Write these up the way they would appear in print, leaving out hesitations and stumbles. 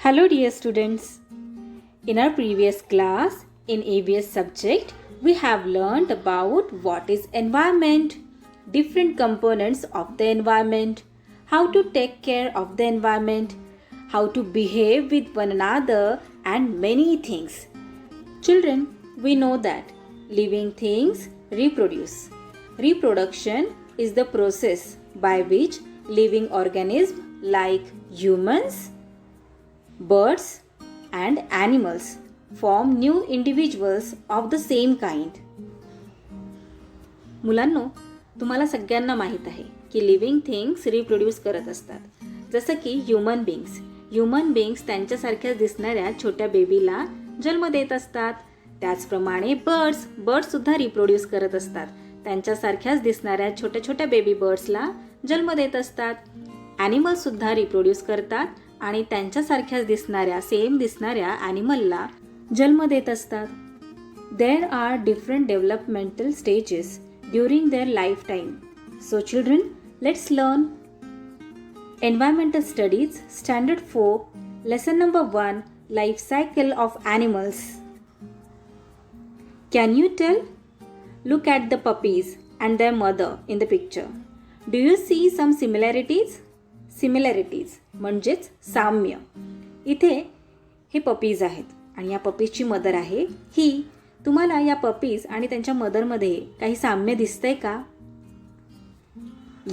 Hello dear students. In our previous class in ABS subject we have learned about what is environment, different components of the environment, how to take care of the environment, how to behave with one another and many things. Children, we know that living things reproduce. Reproduction is the process by which living organisms like humans, birds and animals form new individuals of the same kind. मुलांनो, तुम्हाला सगळ्यांना माहीत आहे की living things reproduce करत असतात. जसं की ह्युमन बीइंग्स त्यांच्यासारख्याच दिसणाऱ्या छोट्या बेबीला जन्म देत असतात. त्याचप्रमाणे बर्ड्स सुद्धा रिप्रोड्यूस करत असतात. त्यांच्यासारख्याच दिसणाऱ्या छोट्या छोट्या बेबी बर्ड्सला जन्म देत असतात. ॲनिमल्स सुद्धा रिप्रोड्यूस करतात आणि त्यांच्यासारख्याच सेम दिसणाऱ्या ॲनिमलला जन्म देत असतात. There are different developmental stages during their life time. So children, let's learn environmental studies standard 4 lesson number 1 life cycle of animals. Can you tell? Look at the puppies and their mother in the picture. Do you see some similarities? Similarities म्हणजेच साम्य. इथे हे puppies आहेत आणि या पपीजची mother आहे ही. तुम्हाला या पपीज आणि त्यांच्या मदरमध्ये काही साम्य दिसतंय का?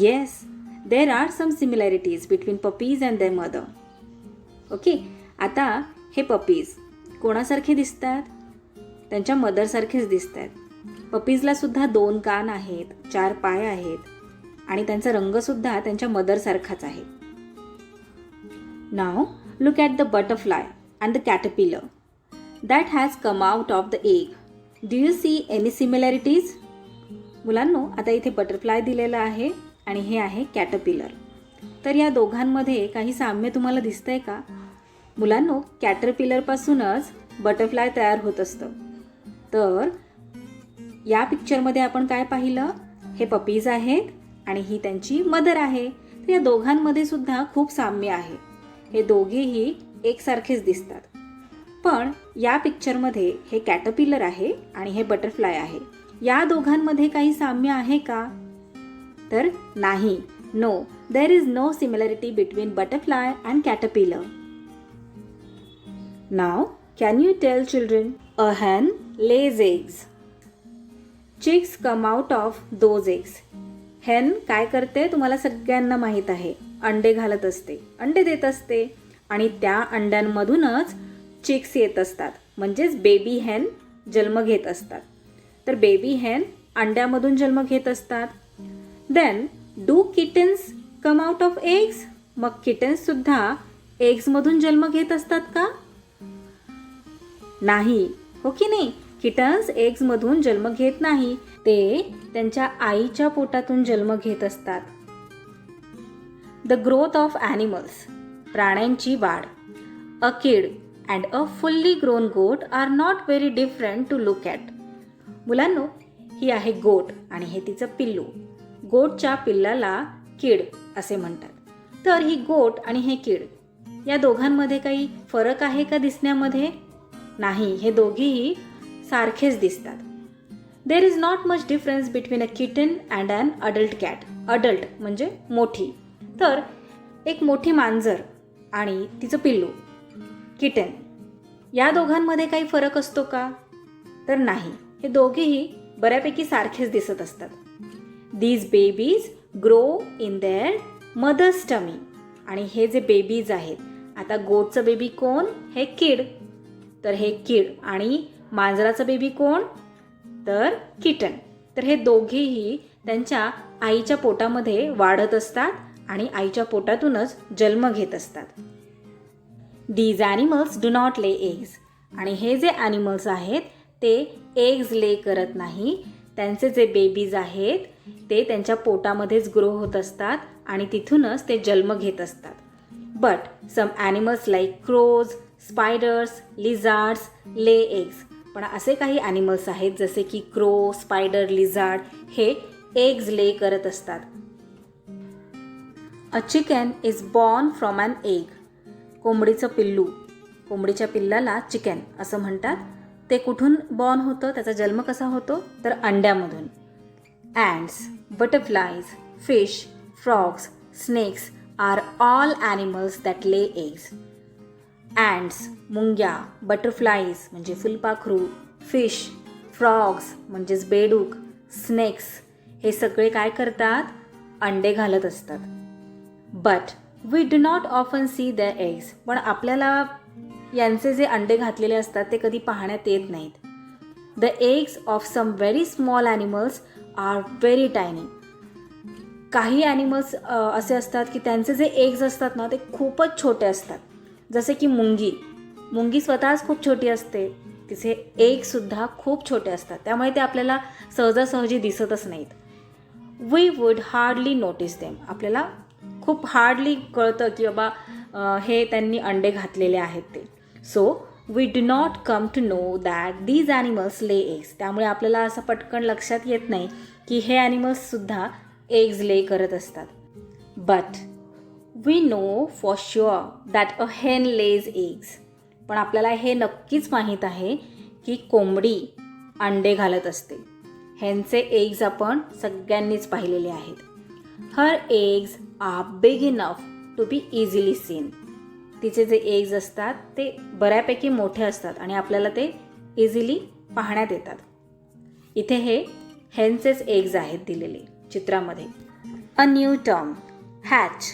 Yes, there are some similarities between puppies and their mother. Okay, आता हे पपीज कोणासारखे दिसतात? त्यांच्या मदरसारखेच दिसत आहेत. पपीजला सुद्धा 2 कान आहेत, 4 पाय आहेत आणि त्यांचा रंगसुद्धा त्यांच्या मदरसारखाच आहे. Now look at the butterfly and the caterpillar that has come out of the egg. Do you see any similarities? मुलांनो, आता इथे बटरफ्लाय दिलेला आहे आणि हे आहे कॅटरपिलर. तर या दोघांमध्ये काही साम्य तुम्हाला दिसतंय का? मुलांनो, कॅटरपिलरपासूनच बटरफ्लाय तयार होत असतं. तर या पिक्चरमध्ये आपण काय पाहिलं? हे पपीज आहेत आणि ही त्यांची मदर आहे. तर या दोघांमध्ये सुद्धा खूप साम्य आहे. हे दोघेही एकसारखेच दिसतात. पण या पिक्चरमध्ये हे कॅटरपिलर आहे आणि हे बटरफ्लाय आहे. या दोघांमध्ये काही साम्य आहे का? तर नाही. No, there is no similarity between butterfly and caterpillar. Now can you tell children? A hen lays eggs. Chicks come out of those eggs. hen काय करते तुम्हाला सगळ्यांना माहीत आहे. अंडे घालत असते, अंडे देत असते आणि त्या अंड्यांमधूनच चिक्स येत असतात. म्हणजेच बेबी हेन जन्म घेत असतात. तर बेबी हेन अंड्यामधून जन्म घेत असतात. Then do kittens come out of eggs? मग किटन्स सुद्धा एग्समधून जन्म घेत असतात का? नाही, हो की नाही? किटन्स एग्समधून जन्म घेत नाही. ते त्यांच्या आईच्या पोटातून जन्म घेत असतात. द ग्रोथ ऑफ ॲनिमल्स, प्राण्यांची वाढ. A kid and a fully grown goat are not very different to look at. मुलांनो, ही आहे गोट आणि हे तिचं पिल्लू. गोटच्या पिल्लाला किड असे म्हणतात. तर ही गोट आणि हे किड या दोघांमध्ये काही फरक आहे का दिसण्यामध्ये? नाही, हे दोघेही सारखेच दिसतात. There is not much difference between a kitten and an adult cat. Adult म्हणजे मोठी. तर एक मोठी मांजर आणि तिचं पिल्लू किटन, या दोघांमध्ये काही फरक असतो का? तर नाही, हे दोघेही बऱ्यापैकी सारखेच दिसत असतात. These babies grow in their mother's tummy. आणि हे जे बेबीज आहेत, आता गोटचं बेबी कोण? हे किड. तर हे किड आणि मांजराचा बेबी कोण? तर किटन. तर हे दोघेही त्यांच्या आईच्या पोटामध्ये वाढत असतात आणि आईच्या पोटातूनच जन्म घेत असतात. These animals do not lay eggs. आणि हे जे ॲनिमल्स आहेत ते एग्ज ले करत नाही. त्यांचे जे बेबीज आहेत ते त्यांच्या पोटामध्येच ग्रो होत असतात आणि तिथूनच ते जन्म घेत असतात. But some animals like crows, spiders, lizards lay eggs. पण असे काही ॲनिमल्स आहेत जसे की क्रो, स्पायडर, लिझार्ड हे एग्ज ले करत असतात. A chicken is born from an egg. कोंबडीचं पिल्लू कोंबडीच्या पिल्लाला चिकन असं म्हणतात. ते कुठून बॉर्न होतं, त्याचा जन्म कसा होतो, तर अंड्यामधून. Ants, butterflies, fish, frogs, snakes are all animals that lay eggs. Ants, मुंग्या, बटरफ्लाईज म्हणजे फुलपाखरू, फिश, फ्रॉग्स म्हणजेच बेडूक, स्नेक्स हे सगळे काय करतात, अंडे घालत असतात. But we do not often see the eggs. पण आपल्याला यांचे जे अंडे घातलेले असतात ते कधी पाहण्यात येत नाहीत. The eggs of some very small animals are very tiny. काही ॲनिमल्स असे असतात की त्यांचे जे एग्ज असतात ना ते खूपच छोटे असतात. जसे की मुंगी स्वतःच खूप छोटी असते, तिचे एगसुद्धा खूप छोटे असतात, त्यामुळे ते आपल्याला सहजासहजी दिसतच नाहीत. We would hardly notice them. आपल्याला खूप हार्डली कळतं की बाबा हे त्यांनी अंडे घातलेले आहेत ते. So we do not come to know that these animals lay eggs. त्यामुळे आपल्याला असं पटकन लक्षात येत नाही की हे ॲनिमल्ससुद्धा एग्ज ले करत असतात. But we know for sure that a hen lays eggs. पण आपल्याला हे नक्कीच माहीत आहे की कोंबडी अंडे घालत असते. हेनचे एग्ज आपण सगळ्यांनीच पाहिलेले आहेत. Her eggs are big enough to be easily seen. तिचे जे एग्ज असतात ते बऱ्यापैकी मोठे असतात आणि आपल्याला ते इझिली पाहण्यात येतात. इथे हे हेनचेच एग्ज आहेत दिलेले चित्रामध्ये. A new term, hatch.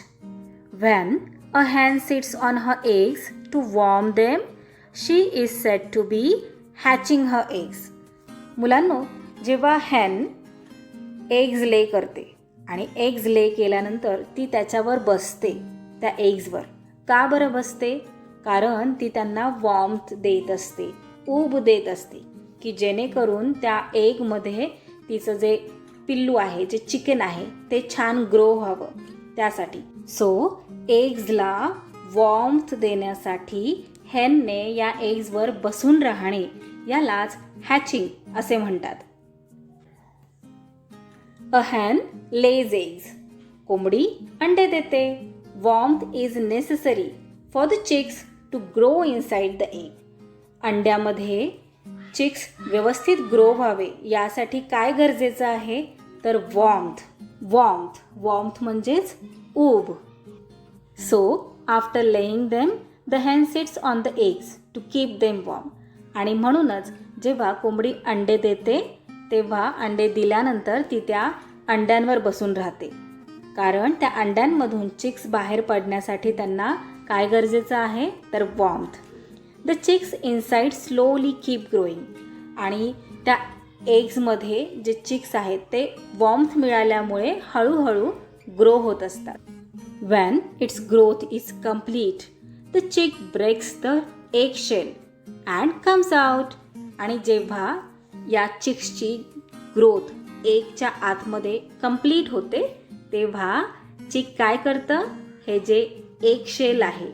When a hen sits on her eggs to warm them, she is said to be hatching her eggs. मुलांनो, जेव्हा hen एग्ज ले करते आणि एग्ज ले केल्यानंतर ती त्याच्यावर बसते, त्या एग्जवर. का बरं बसते? कारण ती त्यांना वॉर्मथ देत असते, ऊब देत असते, की जेणेकरून त्या एगमध्ये तिचं जे पिल्लू आहे, जे चिकन आहे ते छान ग्रो व्हावं त्यासाठी. सो एग्जला वॉर्मथ देण्यासाठी हेनने या एग्जवर बसून राहणे यालाच हॅचिंग असे म्हणतात. अ hen lays eggs. कोंबडी अंडे देते. Warmth is necessary for the chicks to grow inside the egg. अंड्यामध्ये चिक्स व्यवस्थित ग्रो व्हावे यासाठी काय गरजेचं आहे, तर वॉर्मथ म्हणजेच ऊब. So after laying them the hen sits on the eggs to keep them warm. आणि म्हणूनच जेव्हा कोंबडी अंडे देते तेव्हा अंडे दिल्यानंतर ती त्या अंड्यांवर बसून राहते, कारण त्या अंड्यांमधून चिक्स बाहेर पडण्यासाठी त्यांना काय गरजेचं आहे, तर warmth. The chicks inside slowly keep growing. आणि त्या एग्समध्ये जे चिक्स आहेत ते वॉर्मथ मिळाल्यामुळे हळूहळू ग्रो होत असतात. When its growth is complete, the chick breaks the eggshell and comes out. आणि जेव्हा या चिक्सची ग्रोथ एगच्या आतमध्ये कंप्लीट होते तेव्हा चिक काय करतं, हे जे एगशेल आहे,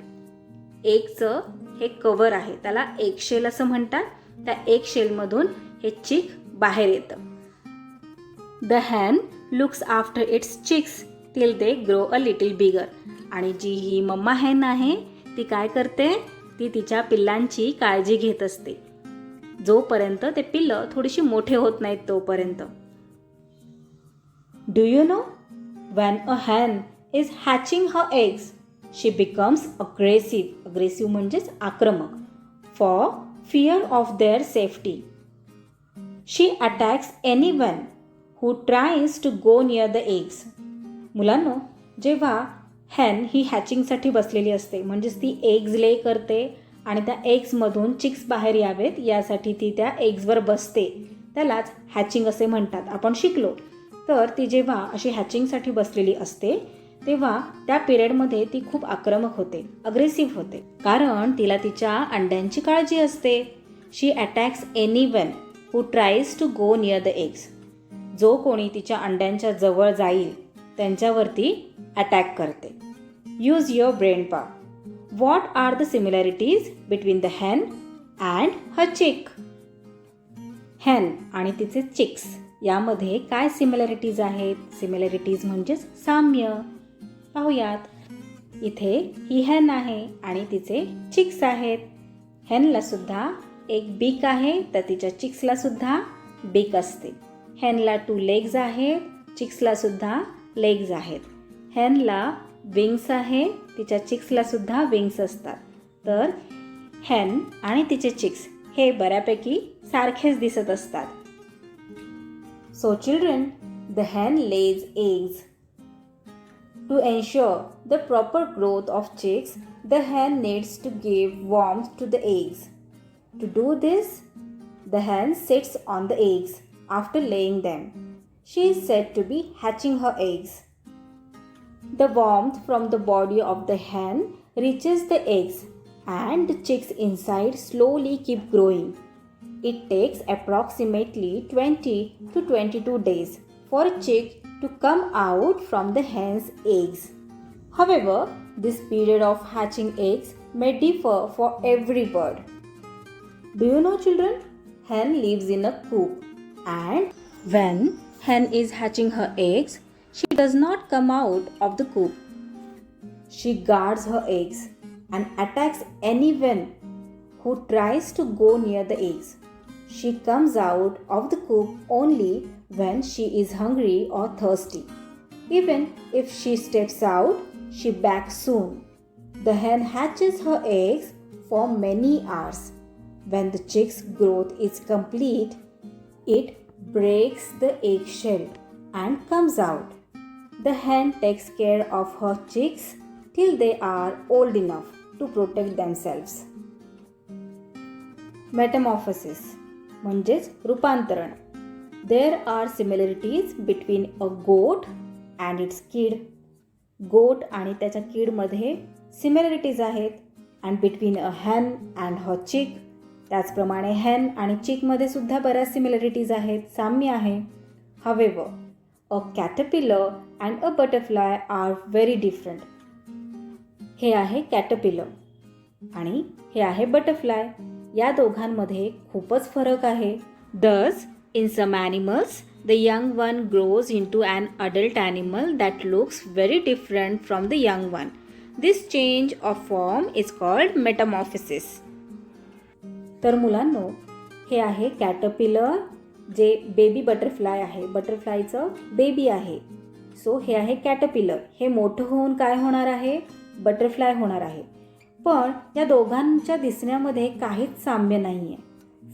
एगचं हे कवर आहे त्याला एगशेल असं म्हणतात. त्या एगशेलमधून हे चिक बाहेर येतं. The hen looks after its chicks till they grow a little bigger. आणि जी ही मम्मा hen आहे ती काय करते, ती तिच्या पिल्लांची काळजी घेत असते जोपर्यंत ते पिल्लं थोडीशी मोठे होत नाहीत तोपर्यंत. Do you no, when a hen is hatching her eggs, she becomes aggressive. Aggressive म्हणजेच आक्रमक. For fear of their safety, she attacks anyone who tries to go near the eggs. मुलांनो, जेव्हा hen ही हॅचिंगसाठी बसलेली असते, म्हणजेच ती एग्ज ले करते आणि त्या एग्समधून चिक्स बाहेर यावेत यासाठी ती त्या एग्सवर बसते, त्यालाच हॅचिंग असे म्हणतात. आपण शिकलो. तर ती जेव्हा अशी हॅचिंगसाठी बसलेली असते तेव्हा त्या पिरियडमध्ये ती खूप आक्रमक होते, अग्रेसिव्ह होते, कारण तिला तिच्या अंड्यांची काळजी असते. She attacks anyone who tries to go near the eggs. जो कोणी तिच्या अंड्यांच्या जवळ जाईल त्यांच्यावरती अटॅक करते. Use your brain power. What are the similarities between the hen and her chick. hen आणि तिचे चिक्स यामध्ये काय सिमिलॅरिटीज आहेत? सिमिलॅरिटीज म्हणजेच साम्य. पाहूयात. इथे ही hen आहे आणि तिचे चिक्स आहेत. हेनला सुद्धा एक बीक आहे, तर तिच्या चिक्सला सुद्धा बीक असते. हेनला 2 लेग्स आहेत, चिक्सला सुद्धा लेग्स आहेत. हेनला विंग्स आहे, तिच्या चिक्सला सुद्धा विंग्स असतात. तर हेन आणि तिचे चिक्स हे बऱ्यापैकी सारखेच दिसत असतात. So children, the hen lays eggs. To ensure the proper growth of chicks, the hen needs to give warmth to the eggs. To do this, the hen sits on the eggs after laying them. She is said to be hatching her eggs. The warmth from the body of the hen reaches the eggs and the chicks inside slowly keep growing. It takes approximately 20 to 22 days for a chick to come out from the hen's eggs. However, this period of hatching eggs may differ for every bird. Do you know, children? Hen lives in a coop, and when hen is hatching her eggs, she does not come out of the coop. She guards her eggs and attacks anyone who tries to go near the eggs. She comes out of the coop only when she is hungry or thirsty. Even if she steps out, she backs soon. The hen hatches her eggs for many hours. When the chick's growth is complete, it breaks the eggshell and comes out. The hen takes care of her chicks till they are old enough to protect themselves. Metamorphosis म्हणजेच रूपांतरण. There are similarities between a goat and its kid. गोट आणि त्याच्या कीडमध्ये similarities आहेत. And between a hen and her chick. त्याचप्रमाणे hen आणि चिकमध्ये सुद्धा बऱ्याच सिमिलरिटीज आहेत, साम्य आहे. However, a caterpillar and a butterfly are very different. हे आहे कॅटरपिलर आणि हे आहे बटरफ्लाय. या दोघांमध्ये खूपच फरक आहे. Thus, in some animals, the young one grows into an adult animal that looks very different from the young one. This change of form is called metamorphosis. तर मुलांनो, हे आहे कॅटरपिलर जे बेबी बटरफ्लाय आहे, बटरफ्लायचं बेबी आहे. So हे आहे caterpillar. हे मोठं होऊन काय होणार आहे? बटरफ्लाय होणार आहे. पण या दोघांच्या दिसण्यामध्ये काहीच साम्य नाही आहे,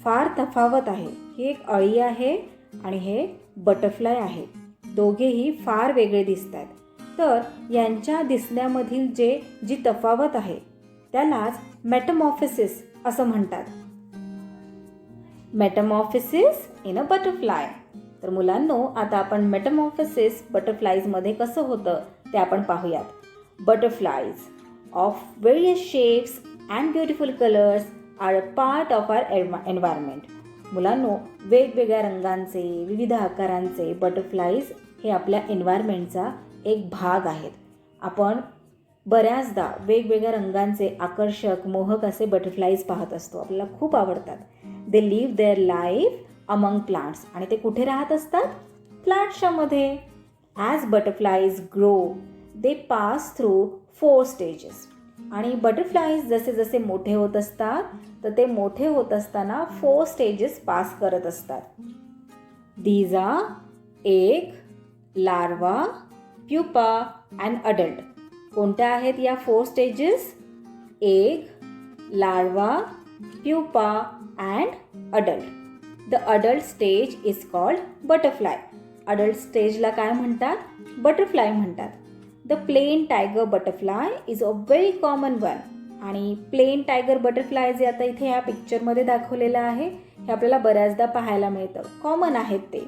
फार तफावत आहे. ही एक अळी आहे आणि हे बटरफ्लाय आहे. दोघेही फार वेगळे दिसत आहेत. तर यांच्या दिसण्यामधील जी तफावत आहे त्यालाच मेटामॉर्फोसिस असं म्हणतात. Metamorphosis in a butterfly. तर मुलांनो, आता आपण मेटामॉर्फोसिस बटरफ्लाईजमध्ये कसं होतं ते आपण पाहूयात. Butterflies of various shapes and beautiful colors are a part of our environment. मुलांनो, वेगवेगळ्या रंगांचे, विविध आकारांचे बटरफ्लाईज हे आपल्या एन्व्हायरमेंटचा एक भाग आहेत. आपण बऱ्याचदा वेगवेगळ्या रंगांचे आकर्षक, मोहक असे बटरफ्लाईज पाहत असतो. आपल्याला खूप आवडतात. They live their life among plants. आणि ते कुठे राहत असतात? प्लांट्सच्या मध्ये. As butterflies grow they pass through 4 stages. आणि बटरफ्लाईज जसे जसे मोठे होत असतात तर ते मोठे होत असताना 4 stages पास करत असतात. These are egg, larva, pupa and adult. कोणत्या आहेत या 4 stages? Egg, larva, pupa and adult. The adult stage is called butterfly. Adult stageला काय म्हणतात? बटरफ्लाय म्हणतात. The plain tiger butterfly is a very common one. आणि plain tiger butterfly जे आता इथे या पिक्चरमध्ये दाखवलेलं आहे हे आपल्याला बऱ्याचदा पाहायला मिळतं. कॉमन आहेत ते.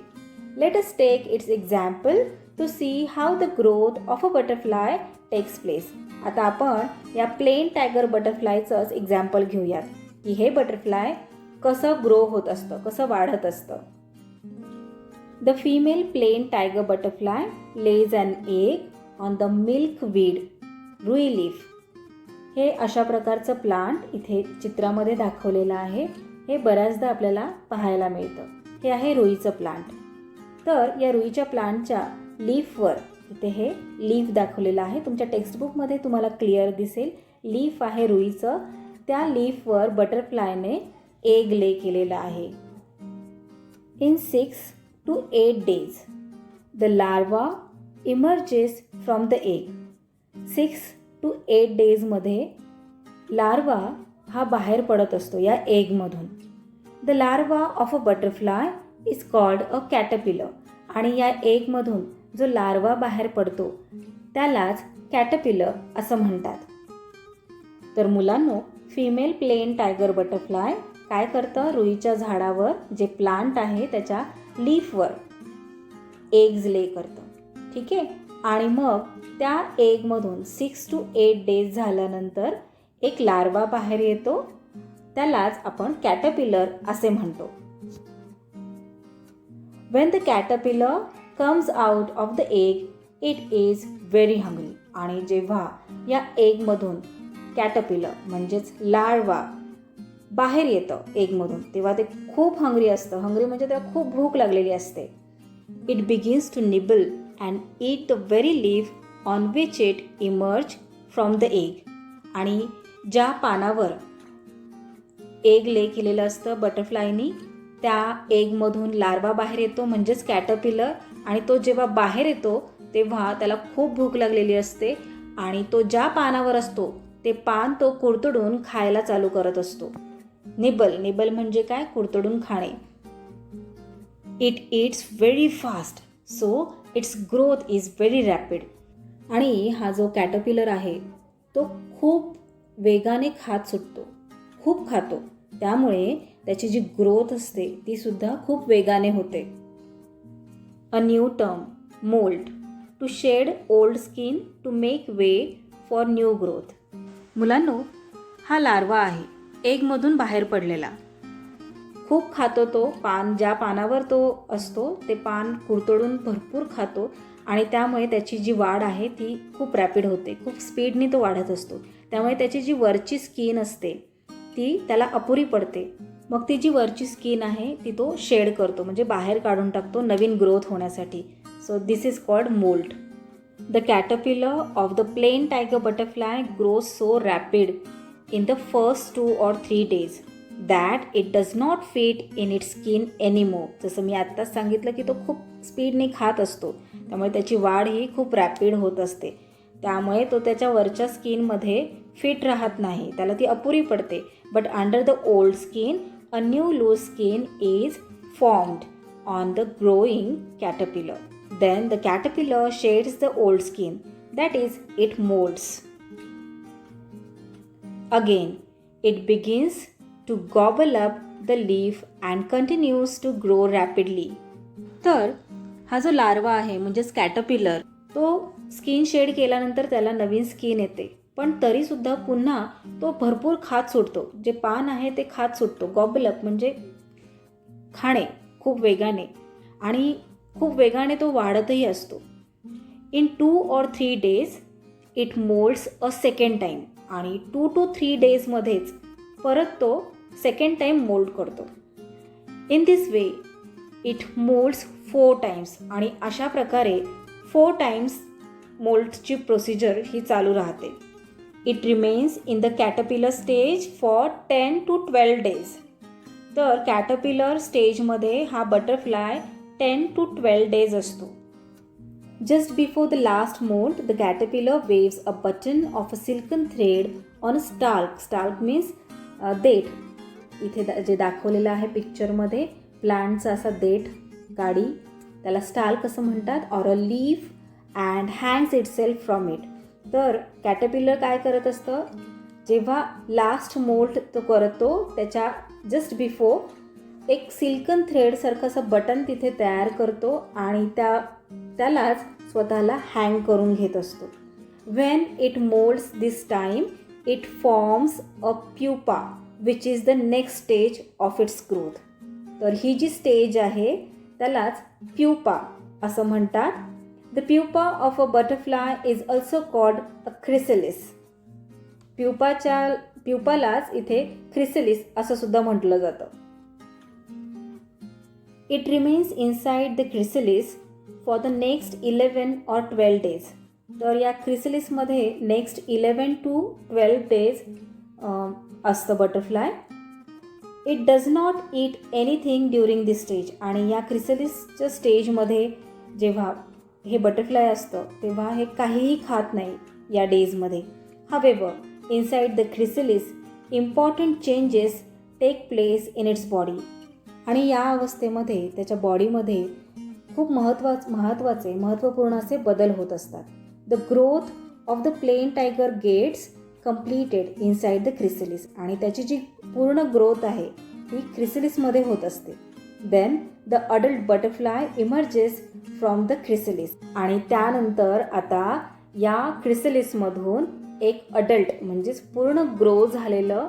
Let us take its example to see how the growth of a butterfly takes place. आता आपण या प्लेन टायगर बटरफ्लायचंच एक्झाम्पल घेऊयात की हे बटरफ्लाय कसं ग्रो होत असतं, कसं वाढत असतं. The female plain tiger butterfly lays an egg on the milkweed रुई लीफ. हे अशा प्रकारचं प्लांट इथे चित्रामध्ये दाखवलेलं आहे. हे बऱ्याचदा आपल्याला पाहायला मिळतं. हे आहे रुईचं प्लांट. तर या रुईच्या प्लांटच्या लीफवर इथे हे लीफ दाखवलेलं आहे. तुमच्या टेक्स्टबुकमध्ये तुम्हाला क्लिअर दिसेल. लीफ आहे रुईचं त्या लीफवर बटरफ्लायने एग ले केलेला आहे. In 6 to 8 days, the larva emerges from the egg. 6 to 8 daysमध्ये लार्वा हा बाहेर पडत असतो या एगमधून. The larva of a butterfly is called a caterpillar. आणि या एगमधून जो लार्वा बाहेर पडतो त्यालाच कॅटरपिलर असं म्हणतात. तर मुलांनो, फिमेल प्लेन टायगर बटरफ्लाय काय करतं, रुईच्या झाडावर जे प्लांट आहे त्याच्या लीफवर एग्ज ले करतं. ठीक आहे. आणि मग त्या एगमधून 6 to 8 days झाल्यानंतर एक लार्वा बाहेर येतो, त्यालाच आपण कॅटरपिलर असे म्हणतो. When the caterpillar comes out of the egg, it is very hungry. आणि जेव्हा या एगमधून कॅटरपिलर म्हणजेच लार्वा बाहेर येतं एगमधून, तेव्हा ते खूप हंग्री असतं. हंग्री म्हणजे त्याला खूप भूक लागलेली असते. It begins to nibble and eat the very leaf on which it emerge from the egg. आणि ज्या पानावर एग ले केलेलं असतं बटरफ्लायनी, त्या एगमधून लार्वा बाहेर येतो म्हणजेच कॅटरपिलर. आणि तो जेव्हा बाहेर येतो तेव्हा त्याला खूप भूक लागलेली असते आणि तो ज्या पानावर असतो ते पान तो कुरतडून खायला चालू करत असतो. निबल म्हणजे काय, कुरतडून खाणे. It eats very fast so it's growth is very rapid. आणि हा जो कॅटरपिलर आहे तो खूप वेगाने खात सुटतो, खूप खातो, त्यामुळे त्याची जी ग्रोथ असते ती सुद्धा खूप वेगाने होते. A new term, moult, to shed old skin to make way for new growth. मुलांनो, हा लार्वा आहे एगमधून बाहेर पडलेला. खूप खातो तो पान, ज्या पानावर तो असतो ते पान कुरतडून भरपूर खातो आणि त्यामुळे त्याची जी वाढ आहे ती खूप रॅपिड होते, खूप स्पीडनी तो वाढत असतो. त्यामुळे त्याची जी वरची स्किन असते ती त्याला अपुरी पडते. मग ती जी वरची स्किन आहे ती तो शेड करतो, म्हणजे बाहेर काढून टाकतो नवीन ग्रोथ होण्यासाठी. So this is called moult. The caterpillar of the plain tiger butterfly grows so rapid in the first 2 or 3 days that it does not fit in its skin anymore. जसं मी आत्ताच सांगितलं की तो खूप स्पीडने खात असतो, त्यामुळे त्याची वाढ ही खूप रॅपिड होत असते. त्यामुळे तो त्याच्या वरच्या स्किनमध्ये फिट राहत नाही, त्याला ती अपुरी पडते. But under the old skin a new loose skin is formed on the growing caterpillar. Then the caterpillar sheds the old skin, that is it moults. Again it begins to gobble up the leaf and continues to grow rapidly. तर हा जो larva आहे म्हणजेच caterpillar, तो skin shade केल्यानंतर त्याला नवीन skin येते, पण तरीसुद्धा पुन्हा तो भरपूर खात सुटतो. जे पान आहे ते खात सुटतो. गॉबल अप म्हणजे खाणे खूप वेगाने, आणि खूप वेगाने तो वाढतही असतो. In 2 or 3 days it moulds a second time. आणि 2 to 3 daysमध्येच परत तो सेकंड टाईम मोल्ड करतो. In this way it moulds 4 times. आणि अशा प्रकारे 4 times मोल्डची प्रोसिजर ही चालू राहते. It remains in the caterpillar stage for 10 to 12 days. तर कॅटरपिलर स्टेजमध्ये हा बटरफ्लाय 10 to 12 days असतो. Just before the last mould the caterpillar waves a button of a silken thread on a stalk. Stalk means देठ. इथे जे दाखवलेलं आहे पिक्चरमध्ये प्लांटचा असा देठ, गाडी, त्याला स्टाल्क असं म्हणतात. Or a leaf and hangs itself from it. तर कॅटरपिलर काय करत असतं, जेव्हा लास्ट मोल्ट तो करतो त्याच्या जस्ट बिफोर एक सिल्कन थ्रेडसारखं असं बटन तिथे तयार करतो आणि त्यालाच स्वतःला हँग करून घेत असतो. When it moults this time it forms a pupa which is the next stage of its growth. तर ही जी स्टेज आहे त्यालाच प्युपा असं म्हणतात. The pupa of a butterfly is also called a chrysalis. प्युपालाच इथे क्रिसलिस असं सुद्धा म्हटलं जातं. It remains inside the chrysalis for the next 11 or 12 days. तर या क्रिसलिसमध्ये नेक्स्ट 11 to 12 days असतं butterfly. It does not eat anything during this stage. आणि या क्रिसलिसच्या स्टेजमध्ये जेव्हा हे बटरफ्लाय असतं तेव्हा हे काहीही खात नाही या डेजमध्ये. However, inside the chrysalis, important changes take place in its body. आणि या अवस्थेमध्ये त्याच्या बॉडीमध्ये खूप महत्त्वपूर्ण असे बदल होत असतात. The growth of the plain tiger gets completed inside the chrysalis. आणि त्याची जी पूर्ण ग्रोथ आहे ती क्रिसलिसमध्ये होत असते. Then the adult butterfly emerges from the chrysalis. आणि त्यानंतर आता या क्रिसलिसमधून एक अडल्ट म्हणजेच पूर्ण ग्रो झालेलं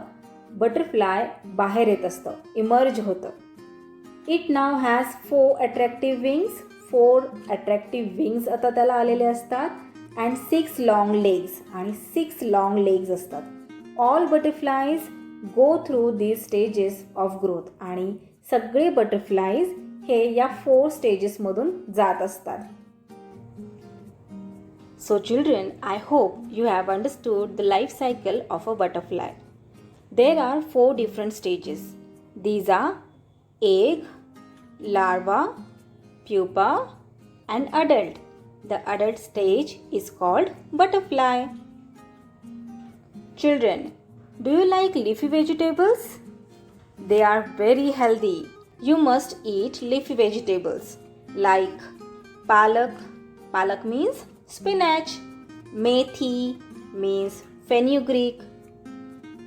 बटरफ्लाय बाहेर येत असतं, इमर्ज होतं. It now has 4 attractive wings. 4 attractive wings आता त्याला आलेले असतात. And 6 long legs. आणि 6 लॉंग लेग्स असतात. All butterflies go through these stages of growth. आणि सगळे बटरफ्लायज हे या 4 स्टेजेसमधून जात असतात. So children, I hope you have understood the life cycle of a butterfly. There are 4 different stages. These are egg, larva, pupa and adult. The adult stage is called butterfly. Children, do you like leafy vegetables? They are very healthy. You must eat leafy vegetables like palak. Palak means spinach. Methi means fenugreek,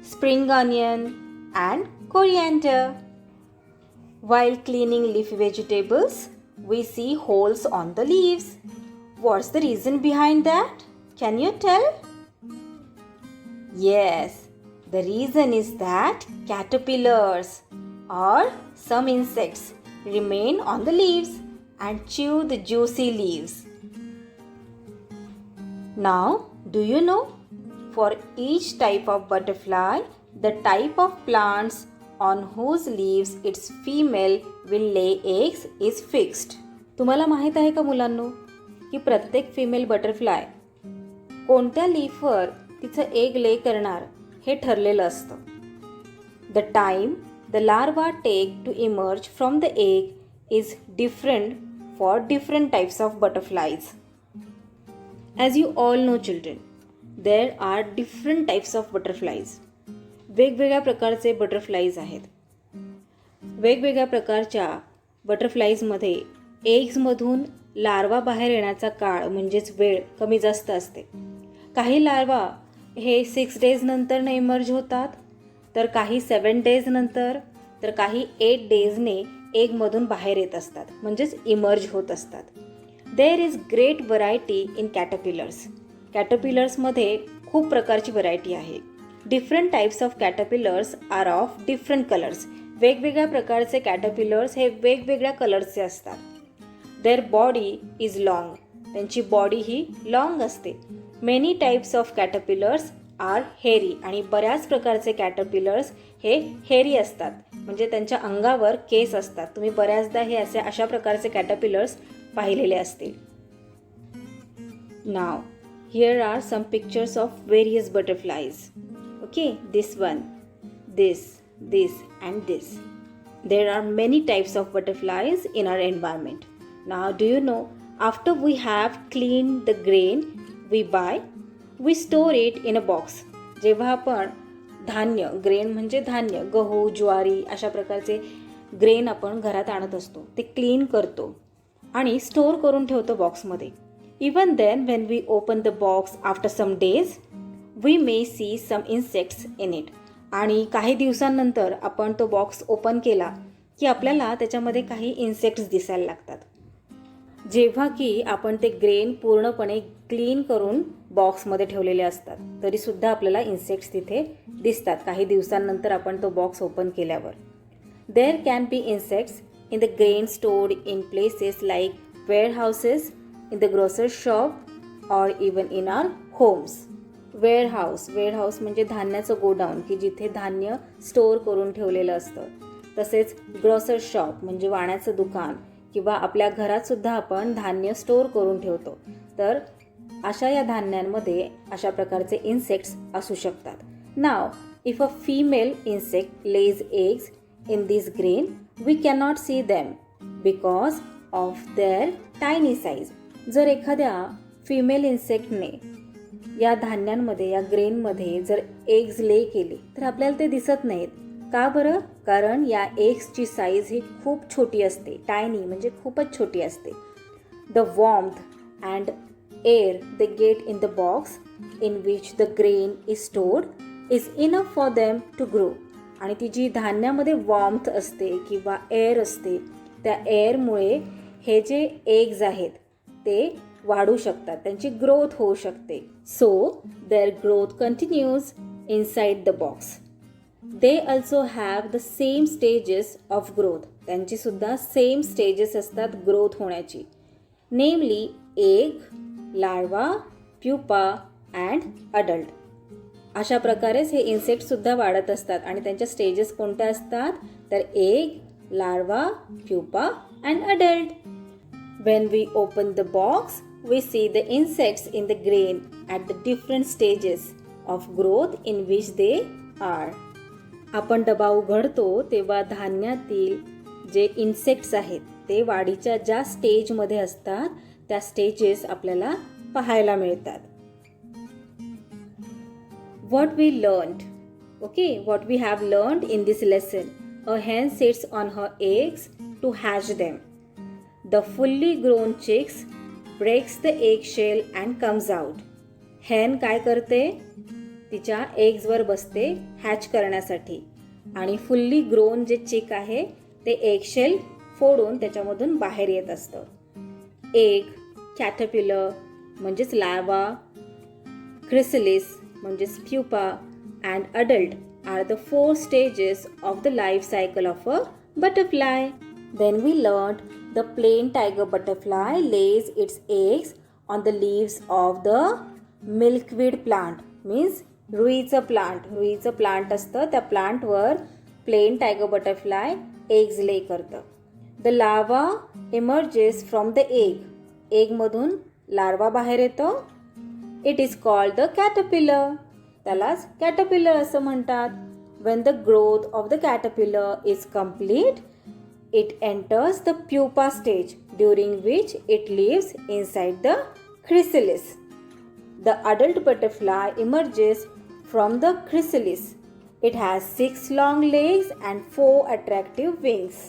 spring onion and coriander. While cleaning leafy vegetables, we see holes on the leaves. What's the reason behind that? Can you tell? Yes, the reason is that caterpillars or some insects remain on the leaves and chew the juicy leaves. Now, do you know? For each type of butterfly, the type of plants on whose leaves its female will lay eggs is fixed. तुम्हाला माहीत आहे का मुलांनो की प्रत्येक female butterfly कोणत्या लीफवर तिचं egg ले करणार हे ठरलेलं असतं. The time the larva take to emerge from the egg is different for different types of butterflies. As you all know children, there are different types of butterflies. वेगवेगळ्या प्रकारचे butterflies आहेत. वेगवेगळ्या प्रकारच्या बटरफ्लाईजमध्ये एग्समधून लार्वा बाहेर येण्याचा काळ म्हणजेच वेळ कमी जास्त असते. काही लार्वा हे 6 डेज नंतर इमर्ज होतात, तर काही 7 डेज नंतर, तर काही 8 डेजने एगमधून बाहेर येत असतात म्हणजेच इमर्ज होत असतात. There is great variety in caterpillars. कॅटरपिलर्समध्ये खूप प्रकारची व्हरायटी आहे. Different types of caterpillars are of different colours. वेगवेगळ्या प्रकारचे कॅटरपिलर्स हे वेगवेगळ्या कलर्सचे असतात. Their body is long. त्यांची बॉडी ही लॉंग असते. Many types of caterpillars are hairy. आणि बऱ्याच प्रकारचे कॅटरपिलर्स हे हेरी असतात म्हणजे त्यांच्या अंगावर केस असतात. तुम्ही बऱ्याचदा हे अशा प्रकारचे कॅटरपिलर्स पाहिलेले असतील. Now here are some pictures of various butterflies. Okay, this one, this and this. There are many types of butterflies in our environment. Now do you know, after we have clean the grain we buy, we store it in a box. जेव्हा आपण धान्य, grain म्हणजे धान्य, गहू, ज्वारी अशा प्रकारचे grain आपण घरात आणत असतो, ते क्लीन करतो आणि स्टोर करून ठेवतो बॉक्समध्ये. Even then when we open the box after some days, we may see some insects in it. आणि काही दिवसांनंतर आपण तो बॉक्स ओपन केला की आपल्याला त्याच्यामध्ये काही इन्सेक्ट्स दिसायला लागतात. जेव्हा की आपण ते ग्रेन पूर्णपणे क्लीन करून बॉक्समध्ये ठेवलेले असतात तरीसुद्धा आपल्याला इन्सेक्ट्स तिथे दिसतात काही दिवसांनंतर आपण तो बॉक्स ओपन केल्यावर. There can be insects in the grain stored in places like warehouses, in the grocery shop or even in our homes. warehouse म्हणजे धान्याचं गोडाऊन की जिथे धान्य स्टोअर करून ठेवलेलं असतं. तसेच ग्रोसरी शॉप म्हणजे वाण्याचं दुकान किंवा आपल्या घरात सुद्धा आपण धान्य स्टोअर करून ठेवतो. तर अशा या धान्यांमध्ये अशा प्रकारचे इन्सेक्ट्स असू शकतात. नाव If a female insect lays eggs in this grain, we cannot see them because of their tiny size. जर एखाद्या फिमेल इन्सेक्टने या धान्यांमध्ये या ग्रेनमध्ये जर एग्ज ले केले तर आपल्याला ते दिसत नाहीत. का बरं? कारण या एग्सची साईज ही खूप छोटी असते. टायनी म्हणजे खूपच छोटी असते. The warmth and air they get in the box in which the grain is stored is enough for them to grow. आणि ती जी धान्यामध्ये वॉर्मथ असते किंवा एअर असते त्या एअरमुळे हे जे एग्ज आहेत ते वाढू शकतात, त्यांची ग्रोथ होऊ शकते. So their growth continues inside the box. They also have the same stages of growth. त्यांची सुद्धा सेम स्टेजेस असतात ग्रोथ होण्याची. Namely egg, larva, pupa and adult. अशा प्रकारेच हे इन्सेक्टसुद्धा वाढत असतात आणि त्यांच्या स्टेजेस कोणत्या असतात तर egg, larva, pupa and adult. When we open the box, we see the insects in the grain at the different stages of growth in which they are. आपण डबा उघडतो तेव्हा धान्यातील जे इन्सेक्ट्स आहेत ते वाढीच्या ज्या स्टेजमध्ये असतात त्या स्टेजेस आपल्याला पाहायला मिळतात. What we learned. Okay, what we have learned in this lesson. A hen sits on her eggs to hatch them. The fully grown chicks breaks the eggshell and comes out. hen काय करते? तिच्या एग्सवर बसते hash करण्यासाठी आणि fully grown जे चिक आहे ते eggshell फोडून त्याच्यामधून बाहेर येत असतं. एग, कॅटरपिलर म्हणजेच लार्वा, क्रिसलिस म्हणजेच pupa and adult are the 4 stages of the life cycle of a butterfly. Then we learned the plain tiger butterfly lays its eggs on the leaves of the milkweed plant. Means रुईचं plant. रुईचं plant असतं त्या प्लांटवर plain tiger butterfly eggs lay करतं. The larva emerges from the egg. एगमधून larva बाहेर येतो. It is called the caterpillar. त्यालाच कॅटरपिलर असं म्हणतात. When the growth of the caterpillar is complete, it enters the pupa stage during which it lives inside the chrysalis. The adult butterfly emerges from the chrysalis. It has 6 long legs and 4 attractive wings.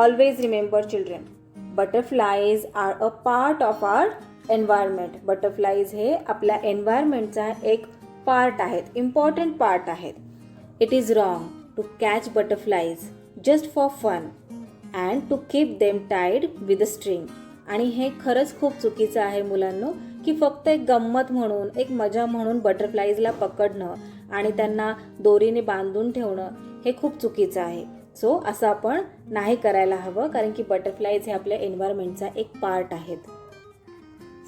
Always remember children, butterflies are a part of our environment. Butterflies हे आपल्या environmentचा एक part आहेत, important part आहेत. It is wrong to catch butterflies just for fun and to keep them tied with a string. आणि हे खरंच खूप चुकीचं आहे मुलांनो की फक्त एक गंमत म्हणून, एक मजा म्हणून बटरफ्लाईजला पकडणं आणि त्यांना दोरीने बांधून ठेवणं हे खूप चुकीचं आहे. सो असं आपण नाही करायला हवं कारण की बटरफ्लाईज हे आपल्या एन्व्हायरमेंटचा एक पार्ट आहेत.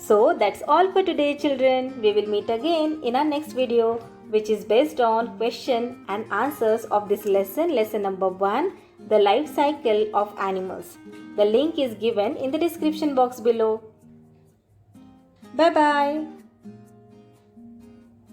So that's all for today children. We will meet again in our next video which is based on question and answers of this lesson, lesson number 1, the life cycle of animals. The link is given in the description box below. Bye bye.